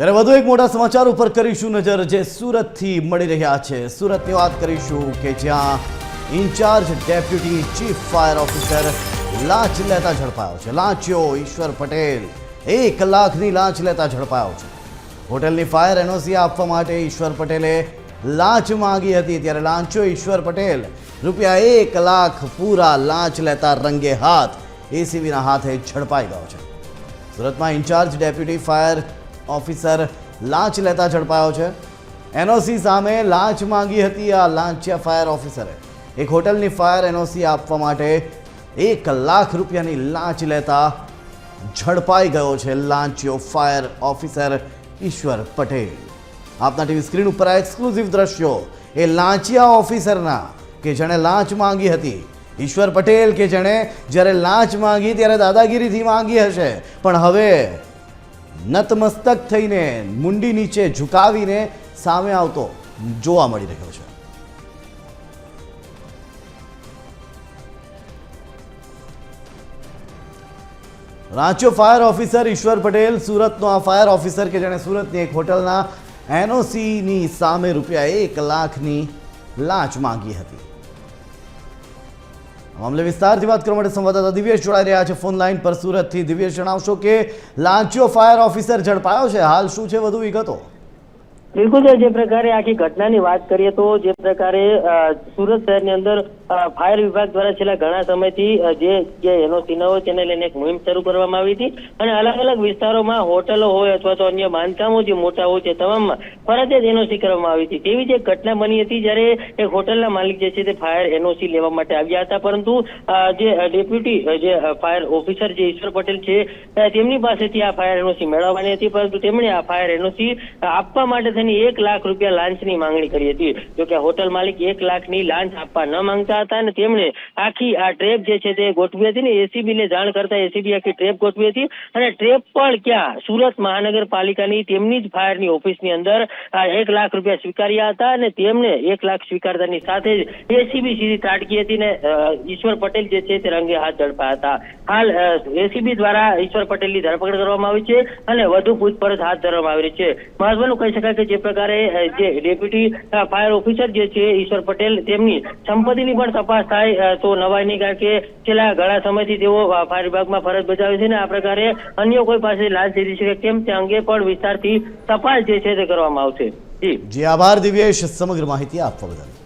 ત્યારે વધુ એક મોટા સમાચાર ઉપર કરીશું નજર, જે સુરતથી મળી રહ્યા છે। સુરતની વાત કરીશું કે જ્યાં incharge deputy chief fire officer લાંચ લેતા ઝડપાયો છે। લાંચિયો ઈશ્વર પટેલ 1 લાખની લાંચ લેતા ઝડપાયો છે। હોટલની ફાયર એનઓસી આપવા માટે ઈશ્વર પટેલે લાંચ માંગી હતી, ત્યારે લાંચિયો ઈશ્વર પટેલ રૂપિયા 1 લાખ પૂરા લાંચ લેતા રંગે હાથ એસીબીના હાથે ઝડપાઈ ગયો છે। સુરતમાં ઇન્ચાર્જ ડેપ્યુટી ફાયર ઓફિસર લાંચ લેતા ઝડપાયો છે। એનઓસી સામે લાંચ માંગી હતી। આ લાંચિયા ફાયર ઓફિસરે એક હોટલની ફાયર એનઓસી આપવા માટે 1 લાખ રૂપિયાની લાંચ લેતા ઝડપાઈ ગયો છે લાંચિયો ફાયર ઓફિસર ઈશ્વર પટેલ। આપના ટીવી સ્ક્રીન ઉપર આ એક્સક્લુઝિવ દ્રશ્યો એ લાંચિયા ઓફિસરના કે જેણે લાંચ માંગી હતી। ઈશ્વર પટેલ કે જેણે જ્યારે લાંચ માંગી ત્યારે દાદાગીરીથી માંગી હશે, પણ હવે નતમસ્તક થઈને મુંડી નીચે ઝુકાવીને સામે આવતો જોવા મળી રહ્યો છે। લાંચિયો ફાયર ઓફિસર ઈશ્વર પટેલ સુરતનો આ ફાયર ઓફિસર કે જેણે સુરતની એક હોટલના એનઓસીની સામે રૂપિયા 1 લાખની લાંચ માંગી હતી। મામલે વિસ્તારથી વાત કરવા માટે સંવાદદાતા દિવ્યેશ જોડાઈ રહ્યા છે ફોન લાઈન પર સુરતથી। દિવ્યેશ, જણાવશો કે લાંચિયો ફાયર ઓફિસર ઝડપાયો છે, હાલ શું છે વધુ વિગતો? બિલકુલ, જે પ્રકારે આખી ઘટનાની વાત કરીએ તો જે પ્રકારે સુરત શહેરની અંદર ફાયર વિભાગ દ્વારા છેલ્લા ઘણા સમયથી જે એનઓસી ન હોય તેને લઈને એક મુહિમ શરૂ કરવામાં આવી હતી અને અલગ અલગ વિસ્તારોમાં હોટલો હોય અથવા તો અન્ય બાંધકામો જે મોટા હોય છે તમામમાં ફરજિયાત એનઓસી કરવામાં આવી હતી। તેવી જ એક ઘટના બની હતી જ્યારે એક હોટલના માલિક જે છે તે ફાયર એનઓસી લેવા માટે આવ્યા હતા, પરંતુ જે ડેપ્યુટી જે ફાયર ઓફિસર જે ઈશ્વર પટેલ છે તેમની પાસેથી આ ફાયર એનઓસી મેળવવાની હતી, પરંતુ તેમણે આ ફાયર એનઓસી આપવા માટે 1 લાખ રૂપિયા લાંચની માંગણી કરી હતી। જોકે હોટલ માલિક 1 લાખની લાંચ આપવા ન માંગતા હતા અને તેમણે આખી આ ટ્રેપ જે છે તે ગોઠવી હતી ને એસીબી ને જાણ કરતા એસીબી આખી ટ્રેપ ગોઠવી હતી અને ટ્રેપ પણ ક્યાં સુરત મહાનગરપાલિકાની તેમની જ ફાયરની ઓફિસની અંદર 1 લાખ રૂપિયા સ્વીકાર્યા હતા અને તેમને 1 લાખ સ્વીકારતાની સાથે જ એસીબી સીધી ત્રાટકી હતી ને ઈશ્વર પટેલ જે છે તે રંગે હાથ ઝડપાયા હતા। હાલ એસીબી દ્વારા ઈશ્વર પટેલની ધરપકડ કરવામાં આવી છે અને વધુ પૂછપરછ હાથ ધરવામાં આવી છે। મહત્વનું કહી શકાય કે જે પ્રકારે જે ડેપ્યુટી ફાયર ઓફિસર જે છે ઈશ્વર પટેલ તેમની સંપત્તિની પણ તપાસ થાય તો નવાઈ નહીં, કારણ કે છેલ્લા ઘણા સમયથી તેઓ ફાયર વિભાગમાં ફરજ બજાવે છે ને આ પ્રકારે અન્ય કોઈ પાસે લાંચ લીધી છે કેમ તે અંગે પણ વિસ્તારથી તપાસ જે છે તે કરવામાં આવશે। જી આભાર દિવ્યેશ સમગ્ર માહિતી આપવા બદલ।